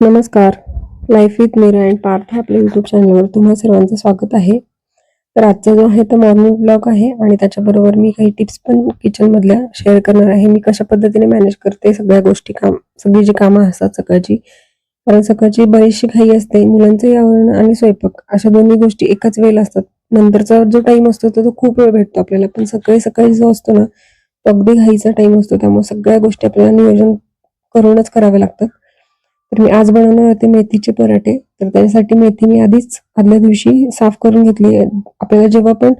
नमस्कार. Life with Meera and Parth आपल्या YouTube चॅनलवर तुम्हा सर्वांचं स्वागत आहे. तर आजचा जो आहे तो मॉर्निंग ब्लॉग आहे आणि त्याच्याबरोबर मी काही टिप्स पण किचनमधल्या शेअर करणार आहे. मी कशा पद्धतीने मॅनेज करते सगळ्या गोष्टी सगळी जी कामं असतात सकाळची. कारण सकाळची बरीचशी घाई असते. मुलांचंही आवरणं आणि स्वयंपाक अशा दोन्ही गोष्टी एकाच वेळेला असतात. नंतरचा जो टाईम असतो तो खूप वेळ भेटतो आपल्याला. पण सकाळी सकाळी जो असतो ना, तो अगदी घाईचा टाईम असतो. त्यामुळे सगळ्या गोष्टी आपल्याला नियोजन करूनच कराव्या लागतात. तर मी आज बनवणार होते मेथीचे पराठे. तर त्यासाठी मेथी मी आधीच आदल्या दिवशी साफ करून घेतली आहे. आपल्याला जेव्हा पण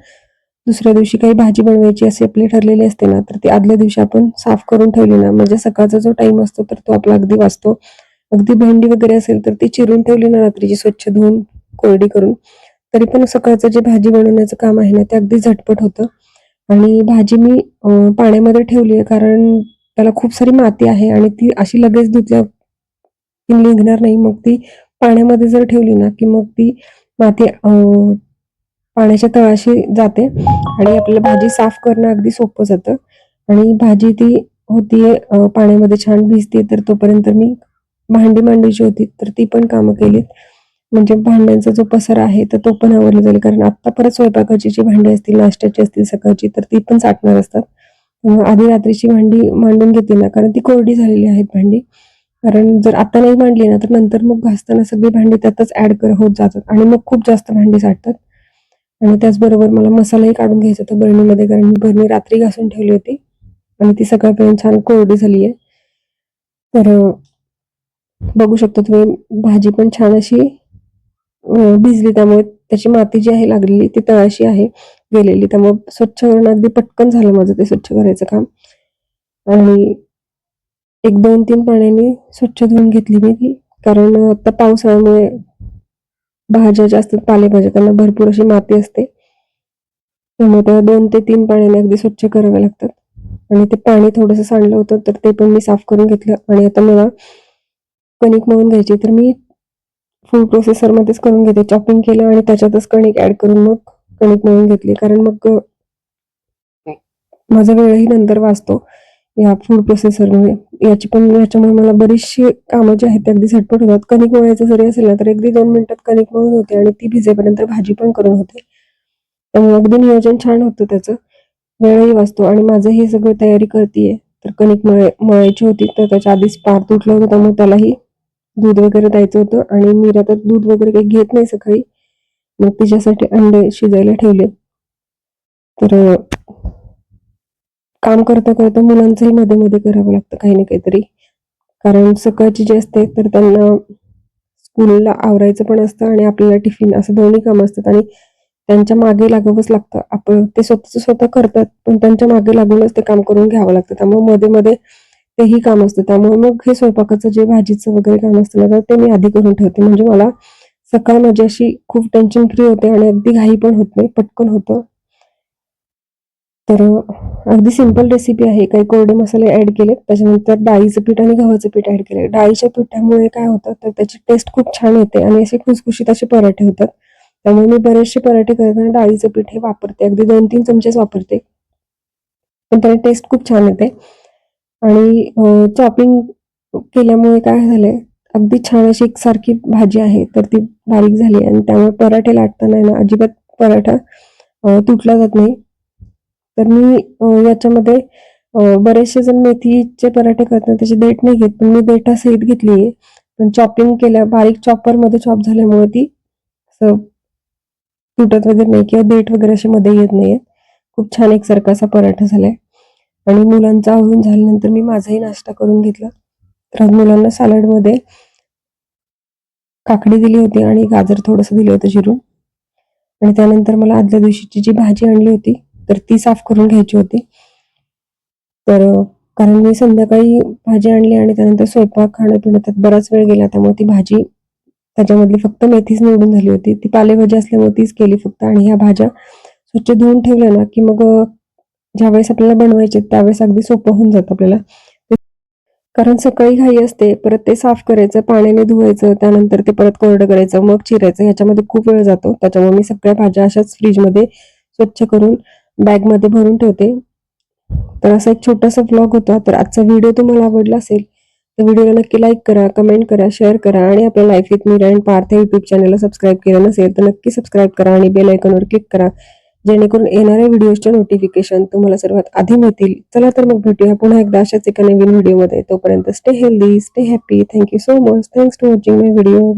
दुसऱ्या दिवशी काही भाजी बनवायची असे आपली ठरलेली असते ना, तर ती आदल्या दिवशी आपण साफ करून ठेवली ना, म्हणजे सकाळचा जो टाईम असतो तर तो आपला अगदी वाचतो. अगदी भेंडी वगैरे असेल तर ती चिरून ठेवली ना रात्रीची स्वच्छ धुवून, कोरडी करून, तरी पण सकाळचं जे भाजी बनवण्याचं काम आहे ना, ते अगदी झटपट होतं. आणि भाजी मी पाण्यामध्ये ठेवली आहे कारण त्याला खूप सारी माती आहे आणि ती अशी लगेच धुतल्या ती निघणार नाही. मग ती पाण्यामध्ये जर ठेवली ना, की मग ती माती पाण्याच्या तळाशी जाते आणि आपल्याला भाजी साफ करणं अगदी सोपं जातं. आणि भाजी ती होतीये पाण्यामध्ये छान भिजते, तर तोपर्यंत मी भांडी मांडायची होती, तर ती पण कामं केलीत. म्हणजे भांड्यांचा जो पसारा आहे, तर तो पण आवरला जाईल. कारण आत्ता परत स्वयंपाकाची जी भांडी असतील, नाश्त्याची असतील सकाळची, तर ती पण साठणार असतात. आधी रात्रीची भांडी मांडून घेते ना, कारण ती कोरडी झालेली आहेत भांडी. कारण जर आता नाही मांडली ना, तर नंतर मग घासताना सगळी भांडी त्यातच होत जातात आणि मग खूप जास्त भांडी साठतात. आणि त्याचबरोबर मला मसालाही काढून घ्यायचा होता बरणीमध्ये, कारण मी बरणी रात्री घासून ठेवली होती आणि ती सकाळपर्यंत छान कोरडी झाली आहे. तर बघू शकता तुम्ही भाजी पण छान अशी भिजली, त्यामुळे त्याची माती जी आहे लागलेली ती तळाशी आहे गेलेली. त्यामुळे स्वच्छ करणं अगदी पटकन झालं माझं ते स्वच्छ करायचं काम. आणि एक 2-3 पाण्याने स्वच्छ धुवून घेतली मी ती. कारण आता पावसाळ्यामुळे भाज्या ज्या असतात पालेभाज्या त्यांना भरपूर अशी माती असते. त्यामुळे त्या 2 ते 3 पाण्याने अगदी स्वच्छ कराव्या लागतात. आणि ते पाणी थोडंसं सांडलं होतं तर ते पण मी साफ करून घेतलं. आणि आता मला कणिक मळून घ्यायची, तर मी फूड प्रोसेसरमध्येच करून घेते. चॉपिंग केलं आणि त्याच्यातच कणिक ॲड करून मग कणिक मळून घेतली. कारण मग माझा वेळही नंतर वाचतो या फूड प्रोसेसरमुळे. याच्यामुळे मला बरीचशी कामं जी आहेत ती अगदी झटपट होतात. कणिक मळायचं जरी असेल ना, तर अगदी 2 मिनिटात कणिक मळून होते आणि ती भिजेपर्यंत भाजी पण करून होते. त्यामुळे अगदी नियोजन छान होतं त्याचं. वेळही वाचतो. आणि माझं हे सगळं तयारी करतीये, तर कणिक मळायची होती, तर त्याच्या आधीच पार्थ उठलं होतं, त्यामुळे त्यालाही दूध वगैरे द्यायचं होतं. आणि मीरा तर दूध वगैरे काही घेत नाही सकाळी. मग तिच्यासाठी अंडे शिजायला ठेवले. तर काम करता करता मुलांचंही मध्ये मध्ये करावं लागतं काही ना काहीतरी. कारण सकाळची जी असते तर त्यांना स्कूलला आवरायचं पण असतं आणि आपल्याला टिफिन, असं दोन्ही कामं असतात आणि त्यांच्या मागे लागावंच लागतं. आपण ते स्वतःचं स्वतः करतात, पण त्यांच्या मागे लागूनच ते काम करून घ्यावं लागतं. त्यामुळे मध्ये मध्ये तेही काम असतं. त्यामुळे मग हे स्वयंपाकाचं जे भाजीचं वगैरे काम असतं ना, तर ते मी आधी करून ठेवते. म्हणजे मला सकाळ माझी अशी खूप टेन्शन फ्री होते आणि अगदी घाई पण होत नाही, पटकन होतं. तर अगदी सिंपल रेसिपी आहे. काही कोरडे मसाले ॲड केलेत. त्याच्यानंतर डाळीचं पीठ आणि गव्हाचं पीठ ॲड केलं. डाळीच्या पिठामुळे काय होतं, तर त्याची टेस्ट खूप छान येते आणि असे खुसखुशीत असे पराठे होतात. त्यामुळे मी बरेचसे पराठे करताना डाळीचं पीठ हे वापरते. अगदी 2-3 चमचेच वापरते. पण त्याला टेस्ट खूप छान येते. आणि चॉपिंग केल्यामुळे काय झालंय, अगदी छान अशी एकसारखी भाजी आहे, तर ती बारीक झाली आणि त्यामुळे पराठे लाटताना आहे ना, अजिबात पराठा तुटला जात नाही. तर मी याच्यामध्ये बरेचसे जण मेथीचे पराठे करतात त्याची देठ नाही घेत, पण मी देठासहित घेतली आहे. पण चॉपिंग केल्या बारीक चॉपरमध्ये चॉप झाल्यामुळे ती असं तुटत वगैरे नाही किंवा देठ वगैरे असे मध्ये येत नाहीये. खूप छान एकसारखा असा पराठा झालाय. आणि मुलांचा आवरून झाल्यानंतर मी माझाही नाश्ता करून घेतला. तर आज मुलांना सॅलडमध्ये काकडी दिली होती आणि गाजर थोडंसं दिलं होतं चिरून. आणि त्यानंतर मला आदल्या दिवशीची जी भाजी आणली होती, तर ती साफ करून घ्यायची होती. तर कारण मी संध्याकाळी भाजी आणली आणि त्यानंतर स्वयंपाक, खाणं-पिणं त्यात बराच वेळ गेला. त्यामुळे ती भाजी त्याच्यामधली फक्त मेथीच निवडून झाली होती. ती पालेभाजी असल्यामुळे तीच केली फक्त. आणि ह्या भाज्या स्वच्छ धुवून ठेवल्या ना, की मग ज्यावेळेस आपल्याला बनवायचे त्यावेळेस अगदी सोपं होऊन जातं आपल्याला. कारण सकाळी घाई असते, परत ते साफ करायचं, पाण्याने धुवायचं, त्यानंतर ते परत कोरडं करायचं, मग चिरायचं, ह्याच्यामध्ये खूप वेळ जातो. त्याच्यामुळे मी सगळ्या भाज्या अशाच फ्रीजमध्ये स्वच्छ करून बॅगमध्ये भरून ठेवते. तर असा एक छोटासा व्लॉग होता. तर आजचा व्हिडिओ तुम्हाला आवडला असेल तर व्हिडिओला नक्की लाईक करा, कमेंट करा, शेअर करा आणि आपल्या life with Meera and Parth या युट्यूब चॅनलला सबस्क्राईब केलं नसेल तर नक्की सबस्क्राईब करा आणि बेल आयकॉनवर क्लिक करा, जेणेकरून येणाऱ्या व्हिडिओजच्या नोटिफिकेशन तुम्हाला सर्वात आधी मिळतील. चला तर मग भेटूया पुन्हा एकदा अशाच एका नवीन व्हिडिओमध्ये. तोपर्यंत stay healthy, stay happy. Thank you so much. Thanks to watching my video.